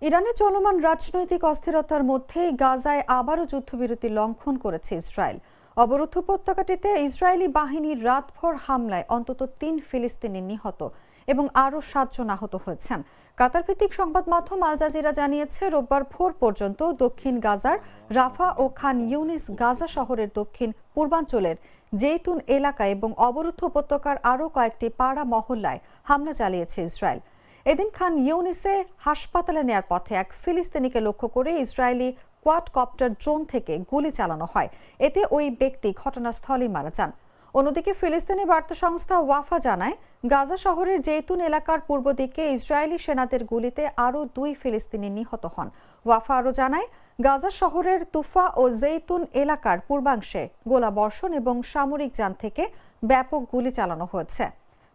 ইরানে চলমান রাজনৈতিক অস্থিরতার মধ্যেই গাজায় আবারও যুদ্ধবিরতি লঙ্ঘন করেছে ইসরায়েল। অবরুদ্ধ উপত্যকাটিতে ইসরায়েলি বাহিনীর রাতভর হামলায় অন্তত ৩ ফিলিস্তিনি নিহত এবং আরও ৭ জন আহত হয়েছেন। কাতার ভিত্তিক সংবাদ মাধ্যম আল জাজিরা জানিয়েছে, রোববার ভোর পর্যন্ত দক্ষিণ গাজার রাফা ও খান ইউনিস, গাজা শহরের দক্ষিণ পূর্বাঞ্চলের জেইতুন এলাকা এবং অবরুদ্ধ উপত্যকার আরও কয়েকটি পাড়া মহল্লায় হামলা চালিয়েছে ইসরায়েল। এদিন খান ইউনিসে হাসপাতালে নেয়ার পথে এক ফিলিস্তিনিকে লক্ষ্য করে ইসরায়েলি কোয়াডকপ্টার ড্রোন থেকে গুলি চালানো হয়। এতে ওই ব্যক্তি ঘটনাস্থলেই মারা যান। অন্যদিকে ফিলিস্তিনি বার্তা সংস্থা ওয়াফা জানায়, গাজা শহরের জেইতুন এলাকার পূর্ব দিকে ইসরায়েলি সেনাদের গুলিতে আরও 2 ফিলিস্তিনি নিহত হন। ওয়াফা আরও জানায়, গাজা শহরের তুফা ও জেইতুন এলাকার পূর্বাংশে গোলাবর্ষণ এবং সামরিক যান থেকে ব্যাপক গুলি চালানো হয়েছে।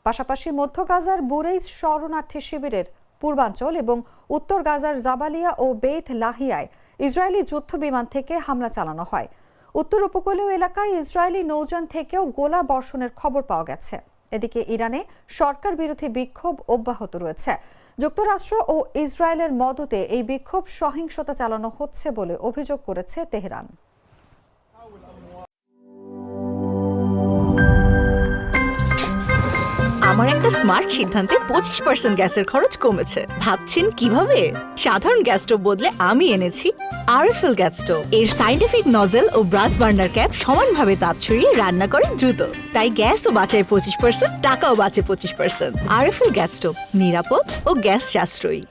পাশাপাশি মধ্য গাজার বুরেইজ শরণার্থী শিবিরের পূর্বাঞ্চল এবং উত্তর গাজার জাবালিয়া ও বেইত লাহিয়ায় ইসরায়েলি যুদ্ধ বিমান থেকে হামলা চালানো হয়। উত্তর উপকূলীয় এলাকায় ইসরায়েলি নৌযান থেকেও গোলা বর্ষণের খবর পাওয়া গেছে। এদিকে ইরানে সরকার বিরোধী বিক্ষোভ অব্যাহত রয়েছে। যুক্তরাষ্ট্র ও ইসরায়েলের মদতে এই বিক্ষোভ সহিংসতা চালানো হচ্ছে বলে অভিযোগ করেছে তেহরান। আমার একটা স্মার্ট সিদ্ধান্তে 25% গ্যাসের খরচ কমেছে। ভাবছেন কিভাবে? সাধারণ গ্যাস স্টোভ বদলে আমি এনেছি আরএফএল গ্যাস স্টোভ। এর সাইন্টিফিক নজল ও ব্রাস বার্নার ক্যাপ সমানভাবে তাপ ছড়িয়ে রান্না করে দ্রুত। তাই গ্যাসও বাঁচায় 25%, টাকাও বাঁচে 25%। আরএফএল গ্যাস স্টোভ নিরাপদ ও গ্যাস সাশ্রয়ী।